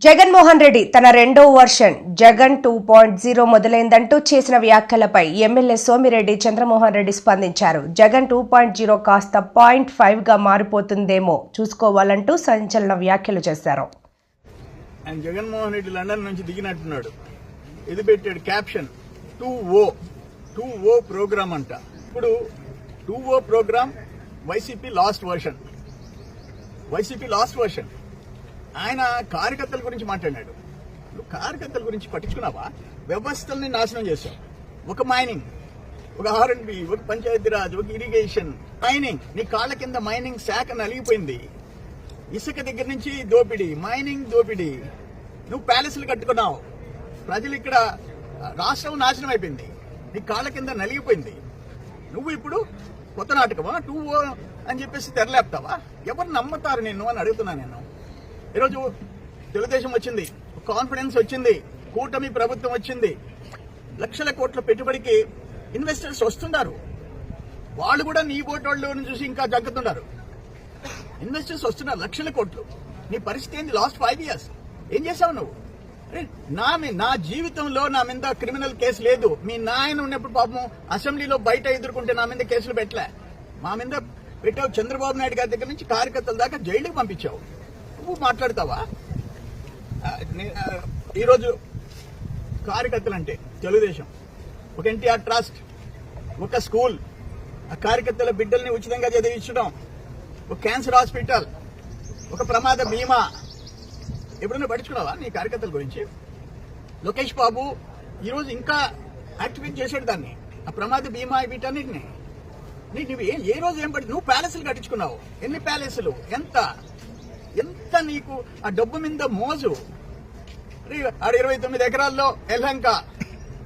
జగన్మోహన్ రెడ్డి తన రెండో వర్షన్ జగన్ 2.0 మొదలైందంటూ చేసిన వ్యాఖ్యలపై ఎమ్మెల్యే సోమిరెడ్డి చంద్రమోహన్ రెడ్డి స్పందించారు. జగన్ 2.0 కాస్త 0.5 గా మారిపోతుందేమో చూసుకోవాలంటూ సంచలన వ్యాఖ్యలు చేశారు. జగన్మోహన్ రెడ్డి లండన్ నుంచి దిగినట్టున్నాడు. ఇది పెట్టాడు క్యాప్షన్ 2O ప్రోగ్రామ్ అంట. ఇప్పుడు 2O programme YCP last version. ఆయన కార్యకర్తల గురించి మాట్లాడాడు. నువ్వు కార్యకర్తల గురించి పట్టించుకున్నావా? వ్యవస్థల్ని నాశనం చేశావు. ఒక మైనింగ్, ఒక R&B, ఒక పంచాయతీరాజ్, ఒక ఇరిగేషన్, మైనింగ్. నీ కాళ్ళ కింద మైనింగ్ శాఖ నలిగిపోయింది. ఇసుక దగ్గర నుంచి దోపిడీ, మైనింగ్ దోపిడీ. నువ్వు ప్యాలెస్లు కట్టుకున్నావు. ప్రజలు ఇక్కడ రాష్ట్రం నాశనం అయిపోయింది. నీ కాళ్ళ కింద నలిగిపోయింది. నువ్వు ఇప్పుడు కొత్త నాటకమా 2O అని చెప్పేసి తెరలేపుతావా? ఎవరు నమ్ముతారు నిన్ను అని అడుగుతున్నా నేను. ఈరోజు తెలుగుదేశం వచ్చింది, కాన్ఫిడెన్స్ వచ్చింది, కూటమి ప్రభుత్వం వచ్చింది. లక్షల కోట్ల పెట్టుబడికి ఇన్వెస్టర్స్ వస్తున్నారు. వాళ్ళు కూడా నీ బోటోళ్ళని చూసి ఇంకా జగ్గుతున్నారు. ఇన్వెస్టర్స్ వస్తున్నారు లక్షల కోట్లు. నీ పరిస్థితి ఏంది? లాస్ట్ 5 years ఏం చేసావు నువ్వు? నా జీవితంలో నా మీద క్రిమినల్ కేసు లేదు. మీ నాయన ఉన్నప్పుడు పాపం అసెంబ్లీలో బయట ఎదుర్కొంటే నా మీద కేసులు పెట్టలే. మా మీద పెట్టావు. చంద్రబాబు నాయుడు గారి దగ్గర నుంచి కార్యకర్తల దాకా జైలుకి పంపించావు. నువ్వు మాట్లాడతావా? ఈరోజు కార్యకర్తలు అంటే తెలుగుదేశం, ఒక ఎన్టీఆర్ ట్రస్ట్, ఒక స్కూల్, ఆ కార్యకర్తల బిడ్డల్ని ఉచితంగా చదివించడం, ఒక క్యాన్సర్ హాస్పిటల్, ఒక ప్రమాద బీమా. ఎప్పుడైనా పట్టించుకున్నావా నీ కార్యకర్తల గురించి? లోకేష్ బాబు ఈరోజు ఇంకా యాక్టివేట్ చేశాడు దాన్ని, ఆ ప్రమాద బీమా వీటన్నిటిని. నువ్వు ఏ రోజు ఏం పడి? నువ్వు ప్యాలెస్లు కట్టించుకున్నావు. ఎన్ని ప్యాలెస్లు? ఎంత నీకు ఆ డబ్బు మీద మోజు? ఆడ 29 ఎకరాల్లో ఎల్హంక,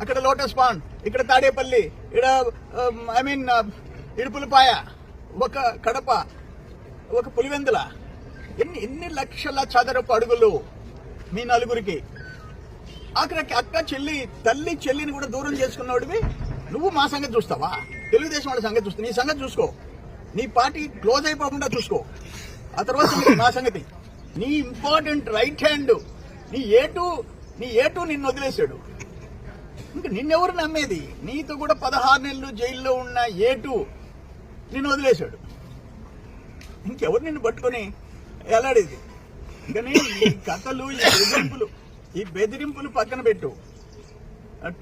అక్కడ లోటస్ పాండ్, ఇక్కడ తాడేపల్లి, ఇక్కడ ఇడుపులపాయ, ఒక కడప, ఒక పులివెందుల. ఎన్ని లక్షల చదరపు అడుగులు మీ నలుగురికి. ఆఖరికి అక్క చెల్లి, తల్లి చెల్లిని కూడా దూరం చేసుకున్నవాడివి. నువ్వు మా సంగతి చూస్తావా? తెలుగుదేశం వాళ్ళ సంగతి చూస్తా. నీ సంగతి చూసుకో. నీ పార్టీ క్లోజ్ అయిపోకుండా చూసుకో. ఆ తర్వాత మా సంగతి. నీ ఇంపార్టెంట్ రైట్ హ్యాండ్, నీ ఏటు నిన్ను వదిలేశాడు. ఇంకా నిన్నెవరు నమ్మేది? నీతో కూడా 16 నెలలు జైల్లో ఉన్న ఏటు నిన్ను వదిలేశాడు. ఇంకెవరు నిన్ను పట్టుకొని ఎలాడేది? ఇంకా ఈ కథలు, ఈ బెదిరింపులు పక్కన పెట్టు.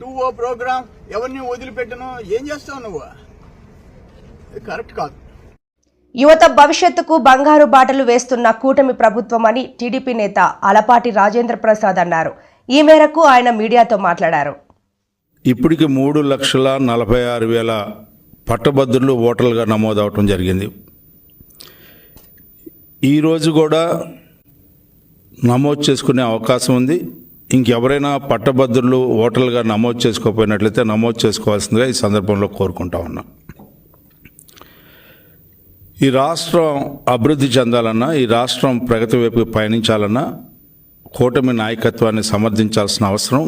2O ప్రోగ్రాం ఎవరిని వదిలిపెట్టను. ఏం చేస్తావు నువ్వు? కరెక్ట్ కాదు. యువత భవిష్యత్తుకు బంగారు బాటలు వేస్తున్న కూటమి ప్రభుత్వం అని టీడీపీ నేత అలపాటి రాజేంద్ర ప్రసాద్ అన్నారు. ఈ మేరకు ఆయన మీడియాతో మాట్లాడారు. ఇప్పటికి 3,46,000 పట్టభద్రులు ఓటర్లుగా నమోదవటం జరిగింది. ఈరోజు కూడా నమోదు చేసుకునే అవకాశం ఉంది. ఇంకెవరైనా పట్టభద్రులు ఓటర్లుగా నమోదు చేసుకోకపోయినట్లయితే నమోదు చేసుకోవాల్సిందిగా ఈ సందర్భంలో కోరుకుంటా ఉన్నా. ఈ రాష్ట్రం అభివృద్ధి చెందాలన్నా, ఈ రాష్ట్రం ప్రగతి వైపు పయనించాలన్నా కూటమి నాయకత్వాన్ని సమర్థించాల్సిన అవసరం,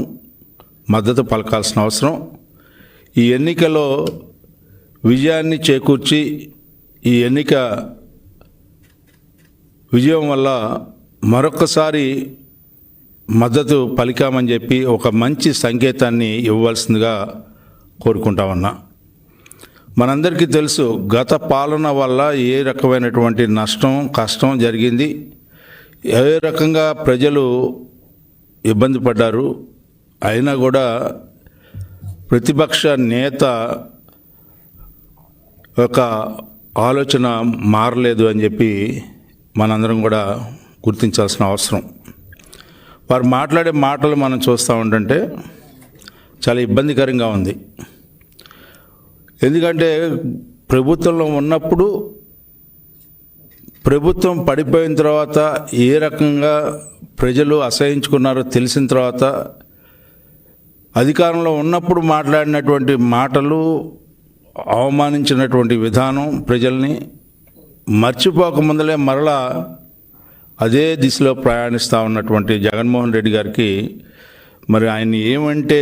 మద్దతు పలకాల్సిన అవసరం. ఈ ఎన్నికలో విజయాన్ని చేకూర్చి ఈ ఎన్నిక విజయం వల్ల మరొకసారి మద్దతు పలికామని చెప్పి ఒక మంచి సంకేతాన్ని ఇవ్వవలసిందిగా కోరుకుంటా ఉన్నా. మనందరికీ తెలుసు గత పాలన వల్ల ఏ రకమైనటువంటి నష్టం, కష్టం జరిగింది, ఏ రకంగా ప్రజలు ఇబ్బంది పడ్డారు. అయినా కూడా ప్రతిపక్ష నేత ఒక ఆలోచన మారలేదు అని చెప్పి మనందరం కూడా గుర్తించాల్సిన అవసరం. వారు మాట్లాడే మాటలు మనం చూస్తూ ఉంటుంటే చాలా ఇబ్బందికరంగా ఉంది. ఎందుకంటే ప్రభుత్వంలో ఉన్నప్పుడు, ప్రభుత్వం పడిపోయిన తర్వాత ఏ రకంగా ప్రజలు అసహించుకున్నారో తెలిసిన తర్వాత అధికారంలో ఉన్నప్పుడు మాట్లాడినటువంటి మాటలు, అవమానించినటువంటి విధానం ప్రజల్ని మర్చిపోకముందలే మరలా అదే దిశలో ప్రయాణిస్తూ ఉన్నటువంటి జగన్మోహన్ రెడ్డి గారికి మరి ఆయన ఏమంటే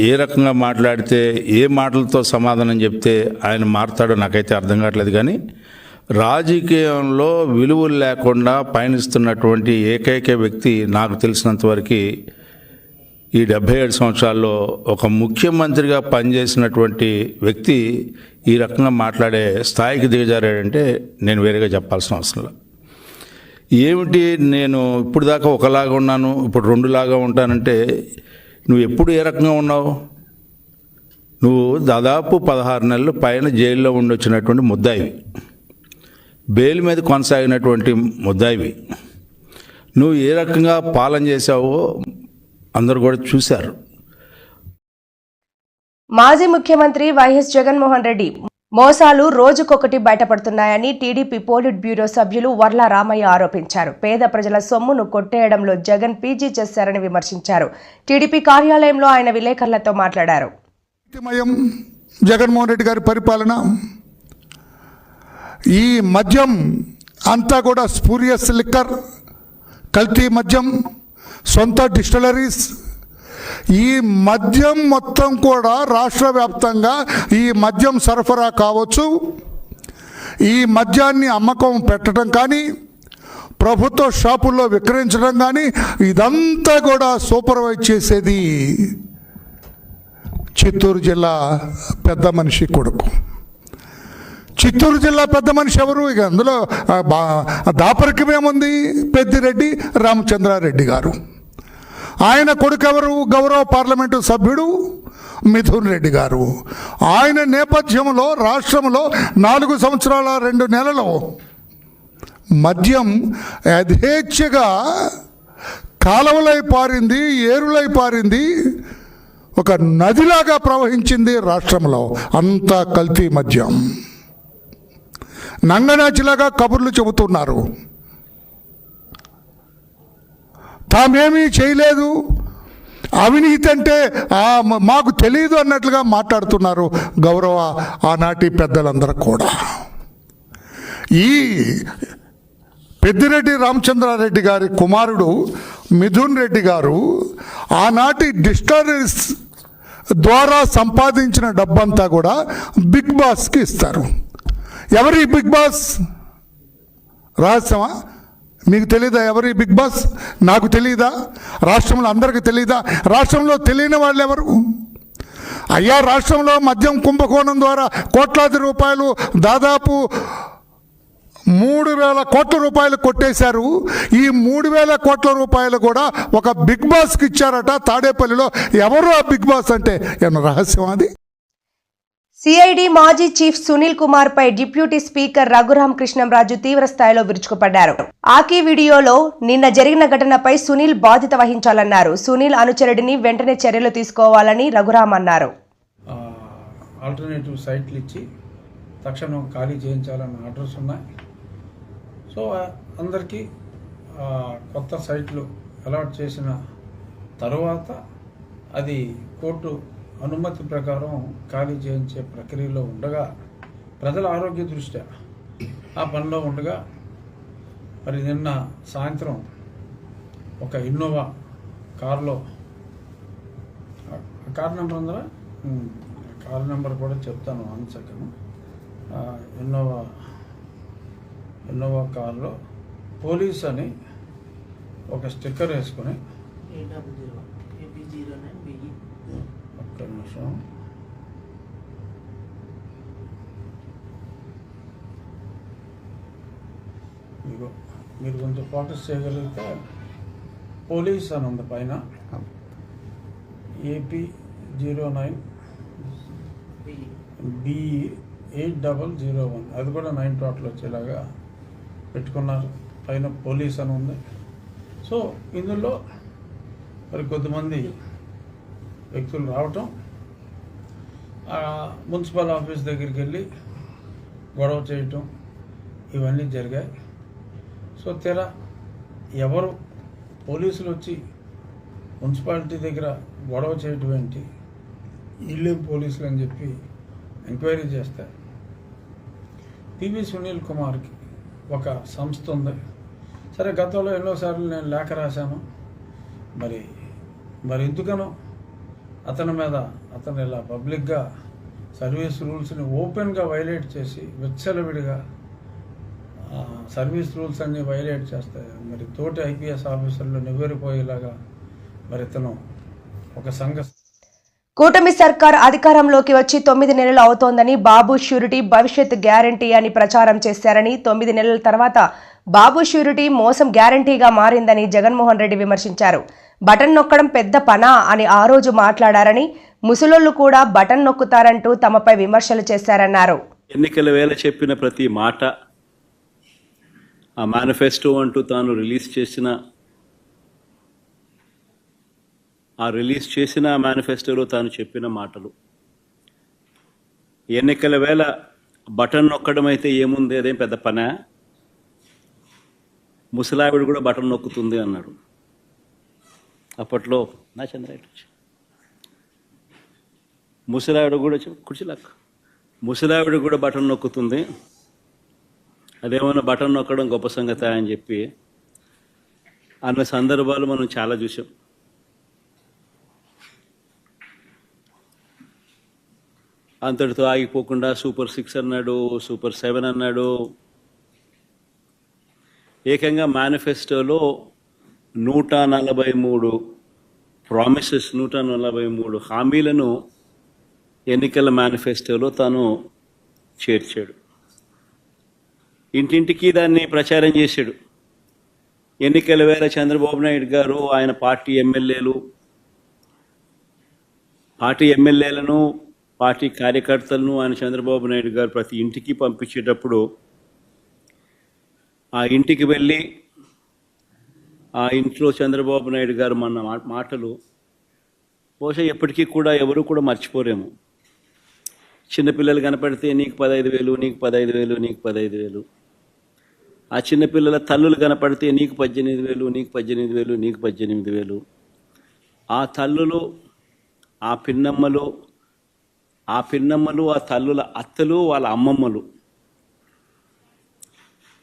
ఏ రకంగా మాట్లాడితే ఏ మాటలతో సమాధానం చెప్తే ఆయన మారుతాడో నాకైతే అర్థం కావట్లేదు. కానీ రాజకీయంలో విలువలు లేకుండా పయనిస్తున్నటువంటి ఏకైక వ్యక్తి నాకు తెలిసినంతవరకు ఈ 77 సంవత్సరాల్లో ఒక ముఖ్యమంత్రిగా పనిచేసినటువంటి వ్యక్తి ఈ రకంగా మాట్లాడే స్థాయికి దిగజారాడంటే నేను వేరేగా చెప్పాల్సిన అవసరం లేదు. ఏమిటి నేను ఇప్పుడు దాకా ఒకలాగా ఉన్నాను, ఇప్పుడు రెండులాగా ఉంటానంటే నువ్వు ఎప్పుడు ఏ రకంగా ఉన్నావు? నువ్వు దాదాపు 16 నెలలు పైన జైల్లో ఉండొచ్చినటువంటి ముద్దాయివి, బెయిల్ మీద కొనసాగినటువంటి ముద్దాయివి. నువ్వు ఏ రకంగా పాలన చేశావో అందరూ కూడా చూశారు. మాజీ ముఖ్యమంత్రి వైఎస్ జగన్మోహన్ రెడ్డి మోసాలు రోజుకొకటి బయటపడుతున్నాయని టీడీపీ పోలిట్ బ్యూరో సభ్యులు వర్ల రామయ్య ఆరోపించారు. పేద ప్రజల సొమ్మును కొట్టేయడంలో జగన్ పీజీ చేశారని విమర్శించారు. టీడీపీ కార్యాలయంలో ఆయన విలేకరులతో మాట్లాడారు. జగన్మోహన్ రెడ్డి గారి పరిపాలన, ఈ మద్యం అంతా కూడా స్పూరియస్ లిక్కర్, కల్తీ మద్యం, సొంత డిస్టిలరీస్, ఈ మద్యం మొత్తం కూడా రాష్ట్ర వ్యాప్తంగా ఈ మద్యం సరఫరా కావచ్చు, ఈ మద్యాన్ని అమ్మకం పెట్టడం కానీ ప్రభుత్వ షాపుల్లో విక్రయించడం కానీ ఇదంతా కూడా సూపర్వైజ్ చేసేది చిత్తూరు జిల్లా పెద్ద మనిషి కొడుకు. చిత్తూరు జిల్లా పెద్ద మనిషి ఎవరు? ఇక అందులో దాపరికమేముంది? పెద్దిరెడ్డి రామచంద్రారెడ్డి గారు. ఆయన కొడుకు ఎవరు? గౌరవ పార్లమెంటు సభ్యుడు మిథున్ రెడ్డి గారు. ఆయన నేపథ్యంలో రాష్ట్రంలో 4 సంవత్సరాల 2 నెలలు మద్యం యథేచ్ఛగా కాలువలై పారింది, ఏరులై పారింది, ఒక నదిలాగా ప్రవహించింది రాష్ట్రంలో. అంతా కల్తీ మద్యం. నంగనాచిలాగా కబుర్లు చెబుతున్నారు, తామేమీ చేయలేదు, అవినీతి అంటే మాకు తెలియదు అన్నట్లుగా మాట్లాడుతున్నారు గౌరవ ఆనాటి పెద్దలందరూ కూడా. ఈ పెద్దిరెడ్డి రామచంద్రారెడ్డి గారి కుమారుడు మిథున్ రెడ్డి గారు ఆనాటి డిస్టరీస్ ద్వారా సంపాదించిన డబ్బంతా కూడా బిగ్ బాస్కి ఇస్తారు. ఎవరి బిగ్ బాస్? రహస్యమా? మీకు తెలీదా ఎవరి బిగ్ బాస్? నాకు తెలీదా? రాష్ట్రంలో అందరికీ తెలీదా? రాష్ట్రంలో తెలియని వాళ్ళు ఎవరు? అయ్యా, రాష్ట్రంలో మద్యం కుంభకోణం ద్వారా కోట్లాది రూపాయలు, దాదాపు 3,000 కోట్ల రూపాయలు కొట్టేశారు. ఈ 3,000 కోట్ల రూపాయలు కూడా ఒక బిగ్ బాస్కి ఇచ్చారట తాడేపల్లిలో. ఎవరు ఆ బిగ్ బాస్ అంటే? ఏమన్నా రహస్యం అది? సిఐడి మాజీ చీఫ్ సునీల్ కుమార్ పై డిప్యూటీ స్పీకర్ రఘురాం కృష్ణంరాజు తీవ్ర స్థాయిలో విరుచుకుపడ్డారు. ఆకీ వీడియోలో నిన్న జరిగిన ఘటనపై సునీల్ బాధ్యత వహించాలన్నారు. సునీల్ అనుచరుడిని వెంటనే చర్యలు తీసుకోవాలని రఘురాం అన్నారు. ఆల్టర్నేటివ్ సైట్లు ఇచ్చి తక్షణం ఖాళీ చేయించాలన్న ఆర్డర్స్ ఉన్నాయి. సో అందరికీ కొత్త సైట్లు అలాట్ చేసిన తర్వాత అది కోర్టు అనుమతి ప్రకారం ఖాళీ చేయించే ప్రక్రియలో ఉండగా, ప్రజల ఆరోగ్య దృష్ట్యా ఆ పనిలో ఉండగా, మరి నిన్న సాయంత్రం ఒక ఇన్నోవా కారులో, కార్ నెంబర్ ఉందా? కార్ నెంబర్ కూడా చెప్తాను, 1 సెకండ్. ఇన్నోవా కారులో పోలీస్ అని ఒక స్టిక్కర్ వేసుకొని, ఒక్క నిమిషం, ఇదిగో మీరు కొంచెం ఫోకస్ చేయగలిగితే పోలీస్ అని ఉంది పైన, AP09 BE 8001, అది కూడా 9 టోటల్ వచ్చేలాగా పెట్టుకున్నారు. పైన పోలీస్ అని ఉంది. సో ఇందులో మరి కొద్దిమంది వ్యక్తులు రావటం, మున్సిపల్ ఆఫీస్ దగ్గరికి వెళ్ళి గొడవ చేయటం, ఇవన్నీ జరిగాయి. సో ఎవరు పోలీసులు వచ్చి మున్సిపాలిటీ దగ్గర గొడవ చేయటం ఏంటి, ఇల్లేం పోలీసులు అని చెప్పి ఎంక్వైరీ చేస్తే పివి సునీల్ కుమార్కి ఒక సంస్థ ఉంది. సరే, గతంలో ఎన్నోసార్లు నేను లేఖ రాశాను. మరి మరి ఎందుకనో అతని మీద అతను ఇలా పబ్లిక్గా సర్వీస్ రూల్స్ని ఓపెన్గా వైలేట్ చేసి విచ్చలవిడిగా సర్వీస్ రూల్స్ అన్నీ వైలేట్ చేస్తాయి. మరి తోటి ఐపీఎస్ ఆఫీసర్లు నివ్వెరపోయేలాగా మరి ఇతను ఒక కూటమి సర్కార్ అధికారంలోకి వచ్చి 9 నెలలు అవుతోందని బాబు ష్యూరిటీ భవిష్యత్ గ్యారంటీ అని ప్రచారం చేశారని 9 నెలల తర్వాత బాబు ష్యూరిటీ మోసం గ్యారంటీగా మారిందని జగన్మోహన్ రెడ్డి విమర్శించారు. బటన్ నొక్కడం పెద్ద పనా అని ఆ రోజు మాట్లాడారని, ముసలోళ్లు కూడా బటన్ నొక్కుతారంటూ తమపై విమర్శలు చేశారన్నారు. ఎన్నికల వేళ చెప్పిన ప్రతి మాట, ఆ మేనిఫెస్టో అంటూ తాను రిలీజ్ చేసిన మేనిఫెస్టోలో తాను చెప్పిన మాటలు, ఎన్నికల వేళ బటన్ నొక్కడం అయితే ఏముంది, అదేం పెద్ద పనా, ముసలావిడ కూడా బటన్ నొక్కుతుంది అన్నాడు. అప్పట్లో నా చంద్రాయుడు ముసలావిడ కూడా కుర్చీలాక్ ముసలావిడ కూడా బటన్ నొక్కుతుంది, అదేమన్నా బటన్ నొక్కడం గొప్ప సంగతి అని చెప్పి అన్న సందర్భాలు మనం చాలా చూసాం. అంతటితో ఆగిపోకుండా సూపర్ 6 అన్నాడు, సూపర్ 7 అన్నాడు. ఏకంగా మేనిఫెస్టోలో 143 ప్రామిసెస్, 143 హామీలను ఎన్నికల మేనిఫెస్టోలో తాను చేర్చాడు. ఇంటింటికి దాన్ని ప్రచారం చేశాడు. ఎన్నికల వేళ చంద్రబాబు నాయుడు గారు ఆయన పార్టీ ఎమ్మెల్యేలను పార్టీ కార్యకర్తలను ఆయన చంద్రబాబు నాయుడు గారు ప్రతి ఇంటికి పంపించేటప్పుడు ఆ ఇంటికి వెళ్ళి ఆ ఇంట్లో చంద్రబాబు నాయుడు గారు మన మాటలు బహుశా ఎప్పటికీ కూడా ఎవరు కూడా మర్చిపోరేమో. చిన్నపిల్లలు కనపడితే నీకు 15,000, నీకు 15,000, నీకు 15,000. ఆ చిన్నపిల్లల తల్లులు కనపడితే నీకు 18,000, నీకు 18,000, నీకు 18,000. ఆ తల్లులు, ఆ పిన్నమ్మలు, ఆ తల్లుల అత్తలు, వాళ్ళ అమ్మమ్మలు,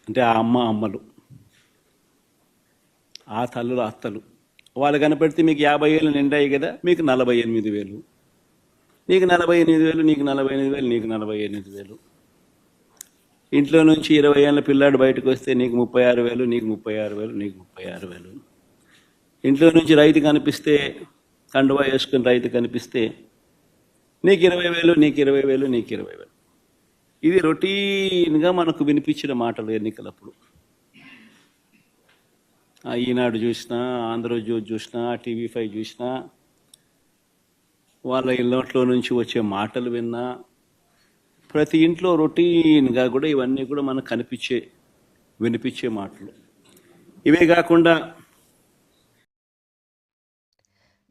అంటే ఆ అమ్మలు, ఆ తల్లుల అత్తలు, వాళ్ళు కనపడితే మీకు 50 ఏళ్ళు నిండాయి కదా, మీకు 48,000, నీకు 48,000, నీకు 48,000, నీకు 48,000. ఇంట్లో నుంచి 20 ఏళ్ళ పిల్లాడు బయటకు వస్తే నీకు 36,000, నీకు 36,000, నీకు 36,000. ఇంట్లో నుంచి రైతు కనిపిస్తే, కండువా వేసుకుని రైతు కనిపిస్తే నీకు 20,000, నీకు 20,000, నీకు 20,000. ఇది రొటీన్గా మనకు వినిపించిన మాటలు ఎన్నికలప్పుడు. ఈనాడు చూసినా, ఆంధ్రజ్యోతి చూసినా, TV5 చూసినా, వాళ్ళ ఇళ్ళట్లో నుంచి వచ్చే మాటలు విన్నా, ప్రతి ఇంట్లో రొటీన్గా కూడా ఇవన్నీ కూడా మనకు వినిపించే మాటలు. ఇవే కాకుండా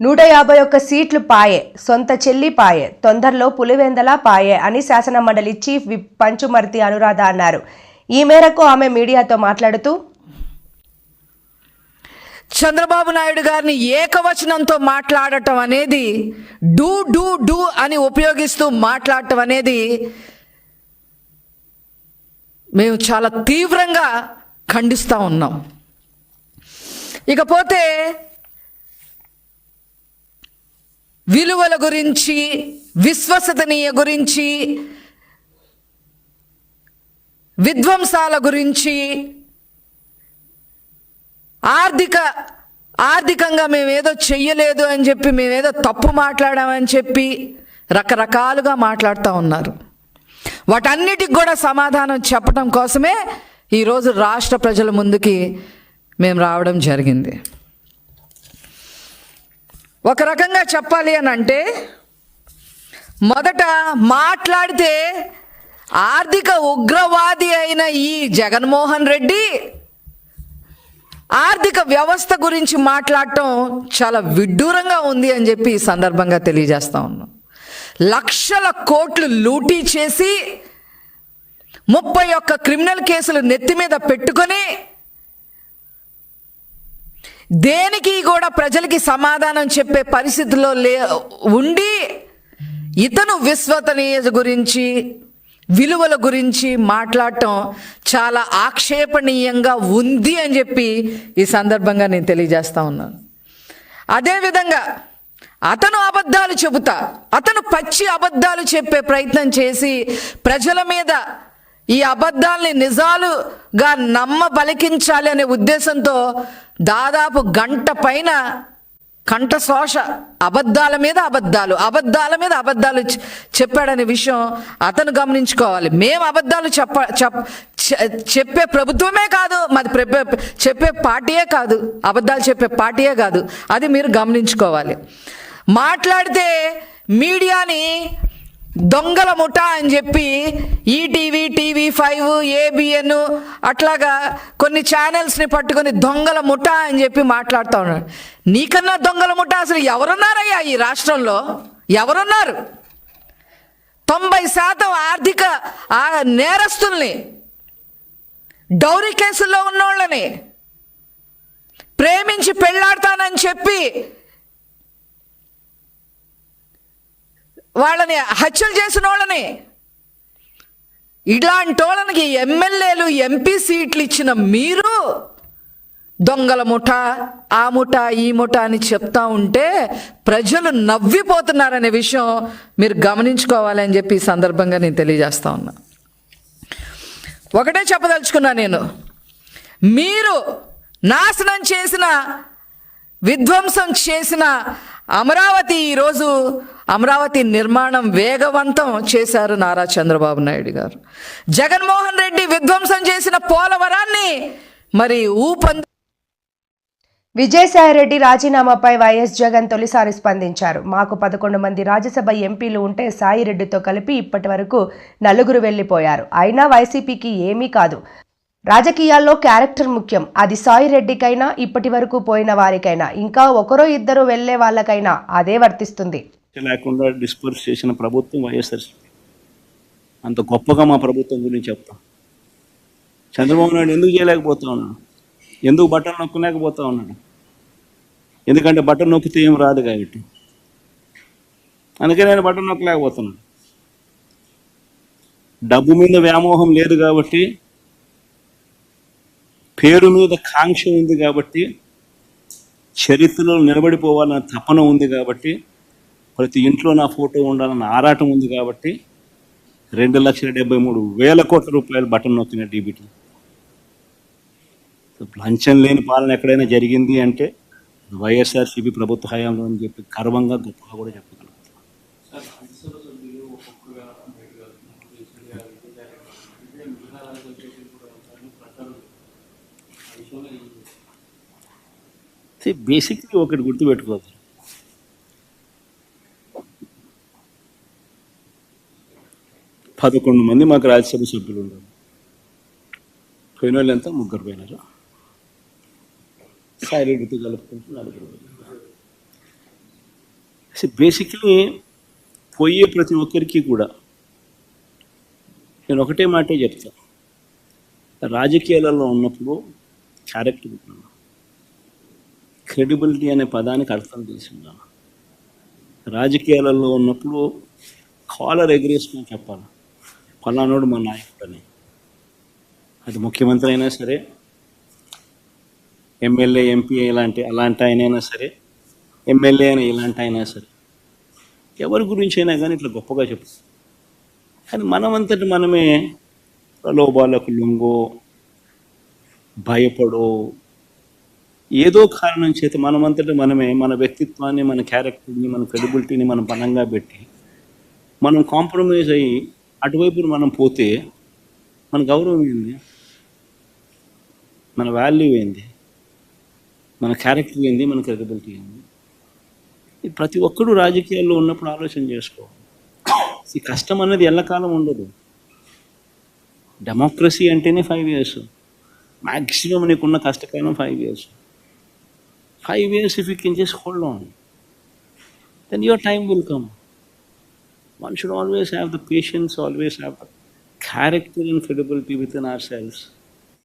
151 సీట్లు పాయే, సొంత చెల్లి పాయే, తొందరలో పులివెందల పాయే అని శాసన మండలి చీఫ్ విప్ పంచుమర్తి అనురాధ అన్నారు. ఈ మేరకు ఆమె మీడియాతో మాట్లాడుతూ, చంద్రబాబు నాయుడు గారిని ఏకవచనంతో మాట్లాడటం అనేది, డూ అని ఉపయోగిస్తూ మాట్లాడటం అనేది మేము చాలా తీవ్రంగా ఖండిస్తూ ఉన్నాం. ఇకపోతే విలువల గురించి, విశ్వసనీయ గురించి, విధ్వంసాల గురించి, ఆర్థికంగా మేమేదో చెయ్యలేదు అని చెప్పి, మేమేదో తప్పు మాట్లాడామని చెప్పి రకరకాలుగా మాట్లాడుతూ ఉన్నారు. వాటన్నిటికి కూడా సమాధానం చెప్పడం కోసమే ఈరోజు రాష్ట్ర ప్రజల ముందుకి మేము రావడం జరిగింది. ఒక రకంగా చెప్పాలి అని అంటే, మొదట మాట్లాడితే ఆర్థిక ఉగ్రవాది అయిన ఈ జగన్మోహన్ రెడ్డి ఆర్థిక వ్యవస్థ గురించి మాట్లాడటం చాలా విడ్డూరంగా ఉంది అని చెప్పి ఈ సందర్భంగా తెలియజేస్తా ఉన్నాం. లక్షల కోట్లు లూటీ చేసి 31 క్రిమినల్ కేసులు నెత్తి మీద పెట్టుకొని దేనికి కూడా ప్రజలకి సమాధానం చెప్పే పరిస్థితిలో ఉండి, ఇతను విశ్వసనీయత గురించి, విలువల గురించి మాట్లాడటం చాలా ఆక్షేపణీయంగా ఉంది అని చెప్పి ఈ సందర్భంగా నేను తెలియజేస్తా ఉన్నాను. అదేవిధంగా అతను అబద్ధాలు చెబుతా, అతను పచ్చి అబద్ధాలు చెప్పే ప్రయత్నం చేసి ప్రజల మీద ఈ అబద్ధాల్ని నిజాలుగా బలికించాలి అనే ఉద్దేశంతో దాదాపు గంట పైన కంఠశోష అబద్ధాల మీద అబద్ధాలు చెప్పాడనే విషయం అతను గమనించుకోవాలి. మేము అబద్ధాలు చెప్పే ప్రభుత్వమే కాదు, మాది చెప్పే పార్టీయే కాదు, అబద్ధాలు చెప్పే పార్టీయే కాదు. అది మీరు గమనించుకోవాలి. మాట్లాడితే మీడియాని దొంగల ముఠా అని చెప్పి ఈటీవీ, TV5, ABN అట్లాగా కొన్ని ఛానల్స్ని పట్టుకొని దొంగల ముఠా అని చెప్పి మాట్లాడుతూ ఉన్నాడు. నీకన్నా దొంగల ముఠా అసలు ఎవరున్నారయ్యా ఈ రాష్ట్రంలో? ఎవరున్నారు? 90% ఆర్థిక నేరస్తుల్ని, డౌరీ కేసుల్లో ఉన్నోళ్ళని, ప్రేమించి పెళ్ళాడతానని చెప్పి వాళ్ళని హత్యలు చేసిన వాళ్ళని, ఇలాంటి వాళ్ళకి ఎమ్మెల్యేలు, MP సీట్లు ఇచ్చిన మీరు దొంగల ముఠా, ఆ ముఠా, ఈ ముఠా అని చెప్తా ఉంటే ప్రజలు నవ్విపోతున్నారనే విషయం మీరు గమనించుకోవాలని చెప్పి ఈ సందర్భంగా నేను తెలియజేస్తా ఉన్నా. ఒకటే చెప్పదలుచుకున్నా నేను, మీరు నాశనం చేసిన, విధ్వంసం చేసిన అమరావతి, ఈరోజు అమరావతి నిర్మాణం వేగవంతం చేశారు నారా చంద్రబాబు నాయుడు గారు. జగన్మోహన్ రెడ్డి విధ్వంసం చేసిన పోలవరాన్ని మరి విజయసాయిరెడ్డి రాజీనామాపై వైఎస్ జగన్ తొలిసారి స్పందించారు. మాకు 11 మంది రాజ్యసభ ఎంపీలు ఉంటే సాయిరెడ్డితో కలిపి ఇప్పటి వరకు 4 వెళ్లిపోయారు. అయినా వైసీపీకి ఏమీ కాదు. రాజకీయాల్లో క్యారెక్టర్ ముఖ్యం. అది సాయిరెడ్డికైనా, ఇప్పటి వరకు పోయిన వారికైనా, ఇంకా ఒకరో ఇద్దరు వెళ్లే వాళ్ళకైనా అదే వర్తిస్తుంది. లేకుండా డిస్పర్స్ చేసిన ప్రభుత్వం వైఎస్ఆర్సీపీ. అంత గొప్పగా మా ప్రభుత్వం గురించి చెప్తాం. చంద్రబాబు నాయుడు ఎందుకు చేయలేకపోతా ఉన్నాడు? ఎందుకు బటన్ నొక్కలేకపోతా ఉన్నాడు? ఎందుకంటే బటన్ నొక్కితే ఏం రాదు కాబట్టి. అందుకే నేను బటన్ నొక్కలేకపోతున్నాను. డబ్బు మీద వ్యామోహం లేదు కాబట్టి, పేరు మీద కాంక్ష ఉంది కాబట్టి, చరిత్రలో నిలబడిపోవాలన్న తపన ఉంది కాబట్టి, ప్రతి ఇంట్లో నా ఫోటో ఉండాలన్న ఆరాటం ఉంది కాబట్టి 2,73,000 కోట్ల రూపాయలు బటన్ నొక్కిన డీబీటీ. లంచం లేని పాలన ఎక్కడైనా జరిగింది అంటే వైఎస్ఆర్సీపీ ప్రభుత్వ హయాంలో అని చెప్పి గర్వంగా, గొప్పగా కూడా చెప్పగలుగుతాం. బేసిక్లీ ఒకటి గుర్తుపెట్టుకోవచ్చు, పదకొండు మంది మాకు రాజ్యసభ సభ్యులు ఉన్నారు. పోయిన వాళ్ళు ఎంత? 3 పోయినారు. సాయిరెడ్డితో కలుపుకుంటూ 4 బేసిక్లీ పోయే ప్రతి ఒక్కరికి కూడా నేను ఒకటే మాటే చెప్తా, రాజకీయాలలో ఉన్నప్పుడు క్యారెక్టర్ ఉన్నాను, క్రెడిబిలిటీ అనే పదానికి అర్థం తెలిసిందాను. రాజకీయాలలో ఉన్నప్పుడు కాలర్ ఎగరేసుకొని చెప్పాలి, పలానాడు మా నాయకుడు అని. అది ముఖ్యమంత్రి అయినా సరే, ఎమ్మెల్యే, MP అలాంటి ఆయనైనా సరే, ఎమ్మెల్యే అయినా ఇలాంటి అయినా సరే, ఎవరి గురించి అయినా కానీ ఇట్లా గొప్పగా చెప్తాం. కానీ మనమంతటి మనమే ప్రలోభాలకు లొంగో, భయపడో, ఏదో కారణం చేత మనమంతటి మనమే మన వ్యక్తిత్వాన్ని, మన క్యారెక్టర్ని, మన క్రెడిబిలిటీని మనం బలంగా పెట్టి మనం కాంప్రమైజ్ అయ్యి అటువైపు మనం పోతే మన గౌరవం ఏంది? మన వాల్యూ ఏంది? మన క్యారెక్టర్ ఏంది? మన క్రెడిబిలిటీ ఏంది? ఇది ప్రతి ఒక్కరూ రాజకీయాల్లో ఉన్నప్పుడు ఆలోచన చేసుకోవాలి. ఈ కష్టం అనేది ఎల్లకాలం ఉండదు. డెమోక్రసీ అంటేనే 5 years. మ్యాక్సిమం నీకున్న కష్టకాలం 5 years. 5 years if you can just hold on, then your time will come. One should always have the patience, always have the character and credibility within ourselves